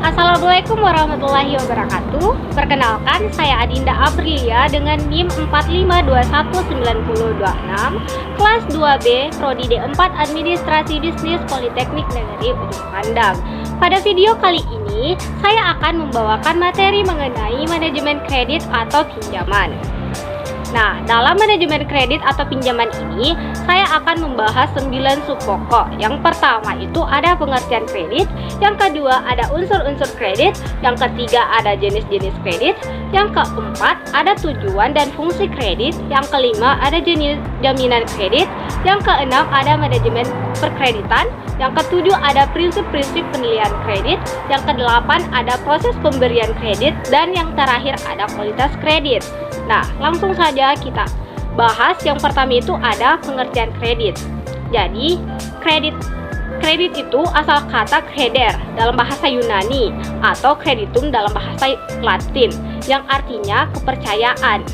Assalamualaikum warahmatullahi wabarakatuh. Perkenalkan, saya Adinda Aprilia dengan NIM 45219026, kelas 2B, Prodi D4 Administrasi Bisnis Politeknik Negeri Ujung Pandang. Pada video kali ini, saya akan membawakan materi mengenai manajemen kredit atau pinjaman. Nah, dalam manajemen kredit atau pinjaman ini, saya akan membahas 9 sub pokok. Yang pertama itu ada pengertian kredit, yang kedua ada unsur-unsur kredit, yang ketiga ada jenis-jenis kredit, yang keempat ada tujuan dan fungsi kredit, yang kelima ada jenis jaminan kredit, yang keenam ada manajemen perkreditan, yang ketujuh ada prinsip-prinsip penilaian kredit, yang kedelapan ada proses pemberian kredit, dan yang terakhir ada kualitas kredit. Nah, langsung saja kita bahas. Yang pertama itu ada pengertian kredit. Jadi, kredit itu asal kata kreder dalam bahasa Yunani atau kreditum dalam bahasa Latin yang artinya kepercayaan.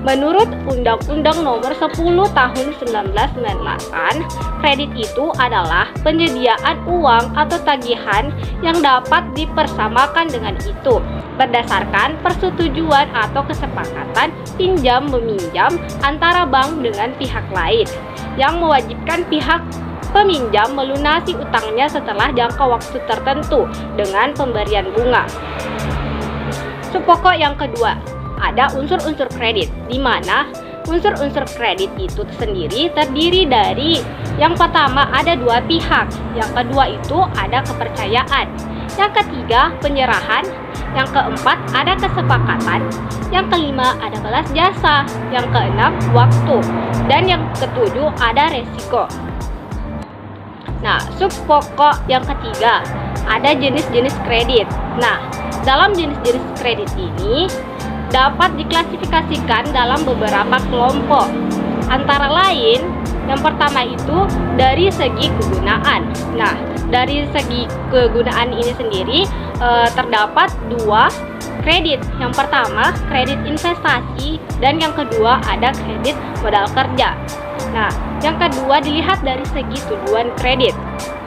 Menurut Undang-Undang Nomor 10 Tahun 1998, kredit itu adalah penyediaan uang atau tagihan yang dapat dipersamakan dengan itu berdasarkan persetujuan atau kesepakatan pinjam-meminjam antara bank dengan pihak lain yang mewajibkan pihak peminjam melunasi utangnya setelah jangka waktu tertentu dengan pemberian bunga. Subpokok yang kedua, ada unsur-unsur kredit, di mana unsur-unsur kredit itu sendiri terdiri dari yang pertama ada dua pihak, yang kedua itu ada kepercayaan, yang ketiga penyerahan, yang keempat ada kesepakatan, yang kelima ada balas jasa, yang keenam waktu, dan yang ketujuh ada resiko. Nah, subpokok yang ketiga ada jenis-jenis kredit. Nah, dalam jenis-jenis kredit ini dapat diklasifikasikan dalam beberapa kelompok. Antara lain, yang pertama itu dari segi kegunaan. Nah, dari segi kegunaan ini sendiri terdapat dua kredit. Yang pertama, kredit investasi, dan yang kedua ada kredit modal kerja. Nah, yang kedua dilihat dari segi tujuan kredit.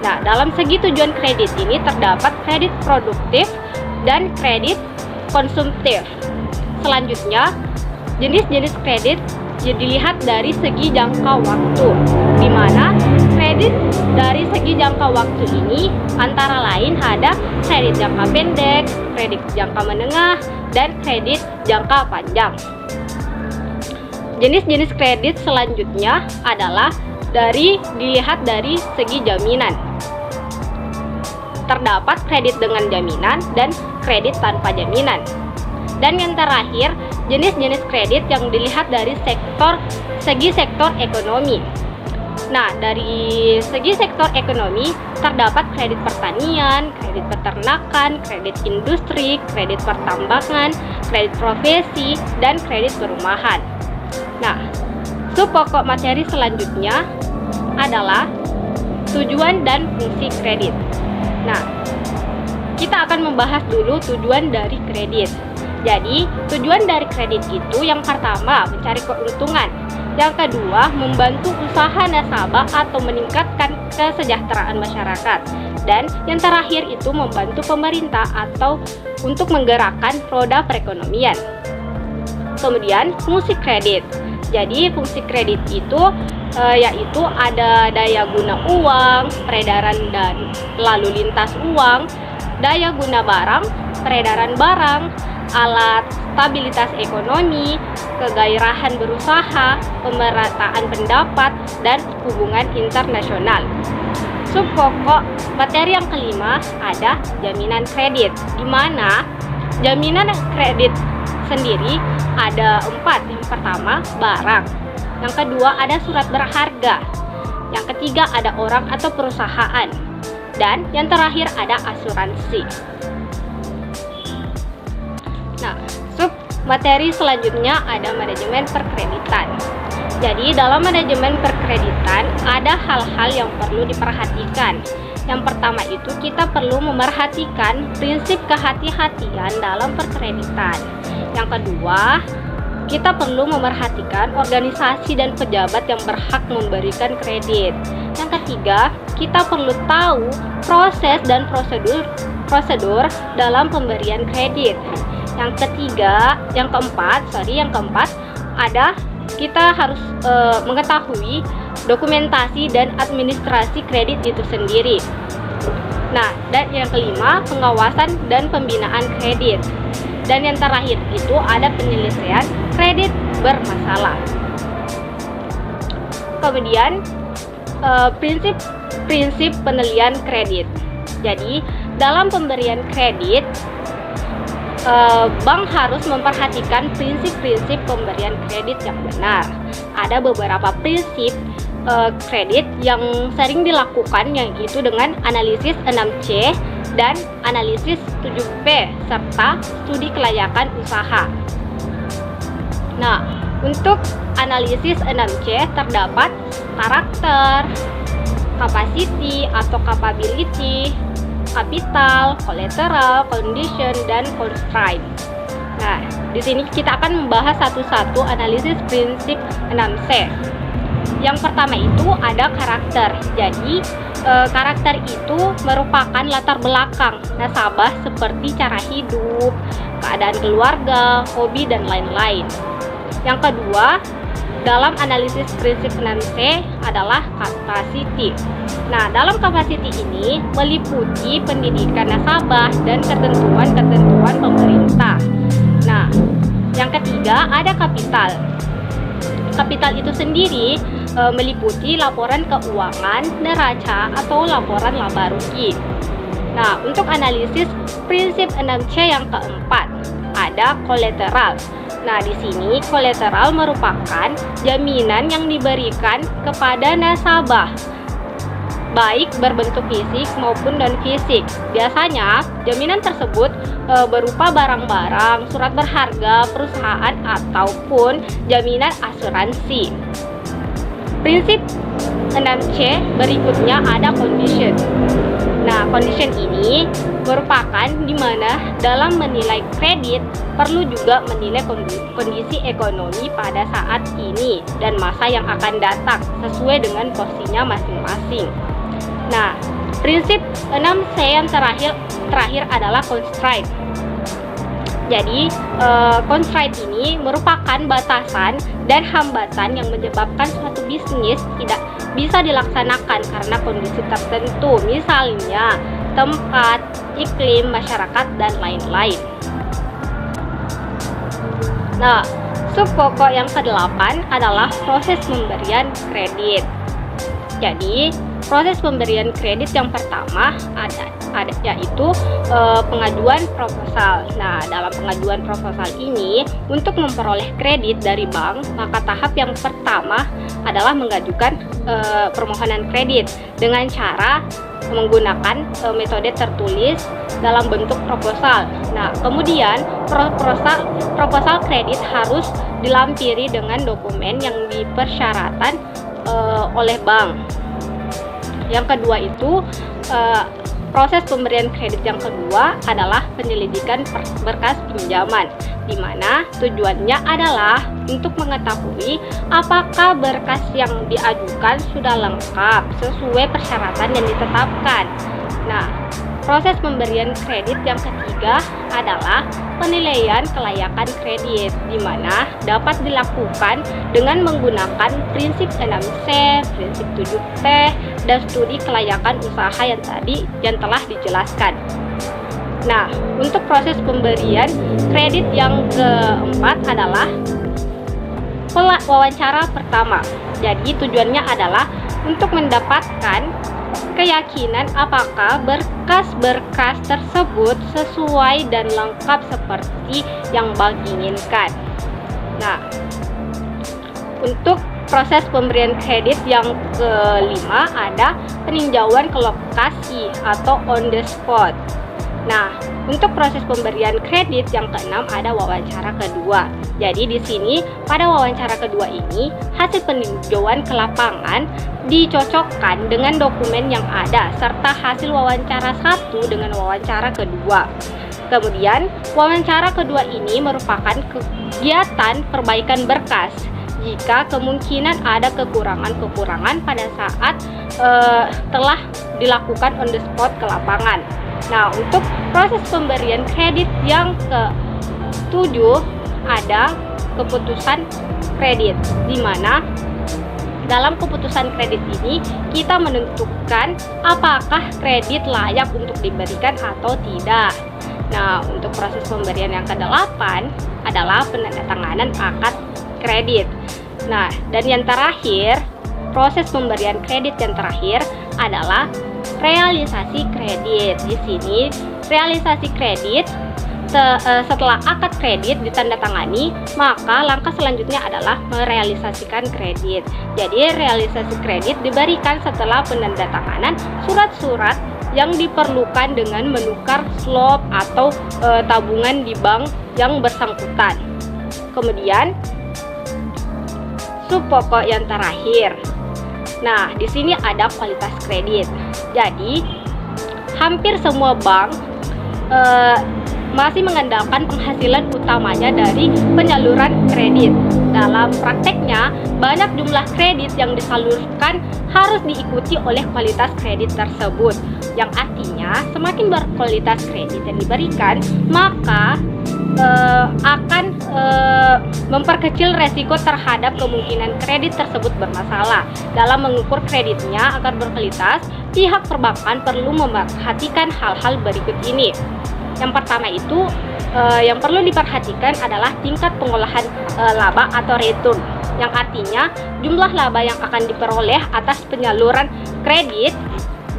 Nah, dalam segi tujuan kredit ini terdapat kredit produktif dan kredit konsumtif. Selanjutnya, jenis-jenis kredit dilihat dari segi jangka waktu, di mana kredit dari segi jangka waktu ini antara lain ada kredit jangka pendek, kredit jangka menengah, dan kredit jangka panjang. Jenis-jenis kredit selanjutnya adalah dilihat dari segi jaminan. Terdapat kredit dengan jaminan dan kredit tanpa jaminan. Dan yang terakhir, jenis-jenis kredit yang dilihat dari segi sektor ekonomi. Nah, dari segi sektor ekonomi terdapat kredit pertanian, kredit peternakan, kredit industri, kredit pertambangan, kredit profesi, dan kredit perumahan. Nah, subpokok materi selanjutnya adalah tujuan dan fungsi kredit. Nah, kita akan membahas dulu tujuan dari kredit. Jadi, tujuan dari kredit itu yang pertama mencari keuntungan, yang kedua membantu usaha nasabah atau meningkatkan kesejahteraan masyarakat, dan yang terakhir itu membantu pemerintah atau untuk menggerakkan roda perekonomian. Kemudian, fungsi kredit. Jadi, fungsi kredit itu yaitu ada daya guna uang, peredaran dan lalu lintas uang, daya guna barang, peredaran barang, alat stabilitas ekonomi, kegairahan berusaha, pemerataan pendapat, dan hubungan internasional. Subpokok materi yang kelima ada jaminan kredit, di mana jaminan kredit sendiri ada 4. Yang pertama, barang. Yang kedua, ada surat berharga. Yang ketiga, ada orang atau perusahaan. Dan yang terakhir, ada asuransi. Nah, sub materi selanjutnya ada manajemen perkreditan. Jadi, dalam manajemen perkreditan ada hal-hal yang perlu diperhatikan. Yang pertama itu kita perlu memerhatikan prinsip kehati-hatian dalam perkreditan. Yang kedua, kita perlu memerhatikan organisasi dan pejabat yang berhak memberikan kredit. Yang ketiga, kita perlu tahu proses dan prosedur dalam pemberian kredit. Yang keempat ada kita harus mengetahui dokumentasi dan administrasi kredit itu sendiri. Nah, dan yang kelima, pengawasan dan pembinaan kredit. Dan yang terakhir itu ada penyelesaian kredit bermasalah. Kemudian prinsip penilaian kredit. Jadi, dalam pemberian kredit, bank harus memperhatikan prinsip-prinsip pemberian kredit yang benar. Ada beberapa prinsip kredit yang sering dilakukan, yaitu dengan analisis 6C dan analisis 7P serta studi kelayakan usaha. Nah, untuk analisis 6C terdapat karakter, capacity atau capability, capital, collateral, condition, dan constraint. Nah, di sini kita akan membahas satu-satu analisis prinsip 6C. Yang pertama itu ada karakter. Jadi, karakter itu merupakan latar belakang nasabah seperti cara hidup, keadaan keluarga, hobi, dan lain-lain. Yang kedua, dalam analisis prinsip 6C adalah capacity. Nah, dalam capacity ini meliputi pendidikan nasabah dan ketentuan-ketentuan pemerintah. Nah, yang ketiga ada kapital. Kapital itu sendiri meliputi laporan keuangan, neraca, atau laporan laba rugi. Nah, untuk analisis prinsip 6C yang keempat ada kolateral. Nah, di sini kolateral merupakan jaminan yang diberikan kepada nasabah, baik berbentuk fisik maupun non-fisik. Biasanya, jaminan tersebut berupa barang-barang, surat berharga, perusahaan, ataupun jaminan asuransi. Prinsip 6C berikutnya ada condition. Nah, condition ini merupakan di mana dalam menilai kredit perlu juga menilai kondisi ekonomi pada saat ini dan masa yang akan datang sesuai dengan posisinya masing-masing. Nah, prinsip 6C yang terakhir adalah constraint. Jadi, constraint ini merupakan batasan dan hambatan yang menyebabkan suatu bisnis tidak bisa dilaksanakan karena kondisi tertentu, misalnya tempat, iklim, masyarakat, dan lain-lain. Nah, sub pokok yang ke-8 adalah proses pemberian kredit. Jadi, proses pemberian kredit yang pertama ada yaitu pengajuan proposal. Nah, dalam pengajuan proposal ini untuk memperoleh kredit dari bank, maka tahap yang pertama adalah mengajukan permohonan kredit dengan cara menggunakan metode tertulis dalam bentuk proposal. Nah, kemudian proposal kredit harus dilampiri dengan dokumen yang dipersyaratkan oleh bank. Yang kedua itu proses pemberian kredit yang kedua adalah penyelidikan berkas pinjaman, di mana tujuannya adalah untuk mengetahui apakah berkas yang diajukan sudah lengkap sesuai persyaratan yang ditetapkan. Nah, proses pemberian kredit yang ketiga adalah penilaian kelayakan kredit, di mana dapat dilakukan dengan menggunakan prinsip 6C, prinsip 7P, dan studi kelayakan usaha yang telah dijelaskan. Nah, untuk proses pemberian kredit yang keempat adalah wawancara pertama. Jadi tujuannya adalah untuk mendapatkan keyakinan apakah berkas-berkas tersebut sesuai dan lengkap seperti yang bank inginkan. Nah, untuk proses pemberian kredit yang kelima ada peninjauan ke lokasi atau on the spot. Nah, untuk proses pemberian kredit yang keenam ada wawancara kedua. Jadi di sini pada wawancara kedua ini hasil peninjauan ke lapangan dicocokkan dengan dokumen yang ada serta hasil wawancara satu dengan wawancara kedua. Kemudian wawancara kedua ini merupakan kegiatan perbaikan berkas jika kemungkinan ada kekurangan-kekurangan pada saat telah dilakukan on the spot ke lapangan. Nah, untuk proses pemberian kredit yang ke-7 ada keputusan kredit, di mana dalam keputusan kredit ini kita menentukan apakah kredit layak untuk diberikan atau tidak. Nah, untuk proses pemberian yang ke-8 adalah penandatanganan akad kredit. Nah, dan yang terakhir, proses pemberian kredit yang terakhir adalah realisasi kredit. Di sini realisasi kredit setelah akad kredit ditandatangani, maka langkah selanjutnya adalah merealisasikan kredit. Jadi realisasi kredit diberikan setelah penandatanganan surat-surat yang diperlukan dengan menukar slop atau tabungan di bank yang bersangkutan. Kemudian sub pokok yang terakhir. Nah, di sini ada kualitas kredit. Jadi hampir semua bank masih mengandalkan penghasilan utamanya dari penyaluran kredit. Dalam prakteknya, banyak jumlah kredit yang disalurkan harus diikuti oleh kualitas kredit tersebut, yang artinya semakin berkualitas kredit yang diberikan, maka akan memperkecil resiko terhadap kemungkinan kredit tersebut bermasalah. Dalam mengukur kreditnya agar berkualitas, pihak perbankan perlu memperhatikan hal-hal berikut ini. Yang pertama itu yang perlu diperhatikan adalah tingkat pengolahan laba atau return, yang artinya jumlah laba yang akan diperoleh atas penyaluran kredit.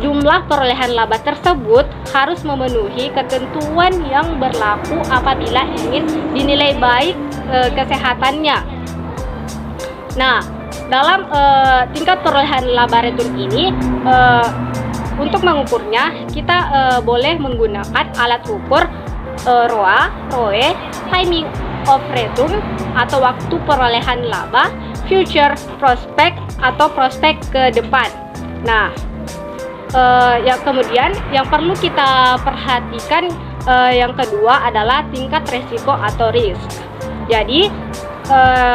Jumlah perolehan laba tersebut harus memenuhi ketentuan yang berlaku apabila ingin dinilai baik kesehatannya. Nah, dalam tingkat perolehan laba return ini, untuk mengukurnya kita boleh menggunakan alat ukur ROA, ROE, timing of return atau waktu perolehan laba, future prospect atau prospek ke depan. Nah, kemudian yang perlu kita perhatikan yang kedua adalah tingkat resiko atau risk. Jadi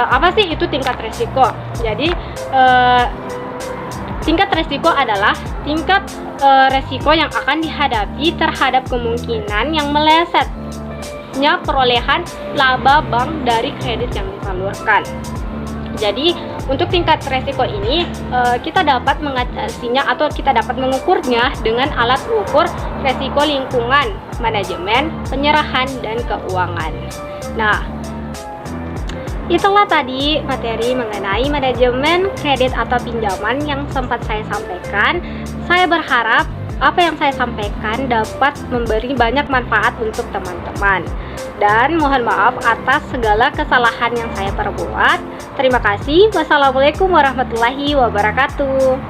apa sih itu tingkat resiko? Jadi tingkat resiko adalah tingkat resiko yang akan dihadapi terhadap kemungkinan yang melesetnya perolehan laba bank dari kredit yang disalurkan. Jadi untuk tingkat resiko ini kita dapat mengatasinya atau kita dapat mengukurnya dengan alat ukur resiko lingkungan, manajemen, penyerahan, dan keuangan. Nah, itulah tadi materi mengenai manajemen kredit atau pinjaman yang sempat saya sampaikan. Saya berharap apa yang saya sampaikan dapat memberi banyak manfaat untuk teman-teman. Dan mohon maaf atas segala kesalahan yang saya perbuat. Terima kasih. Wassalamualaikum warahmatullahi wabarakatuh.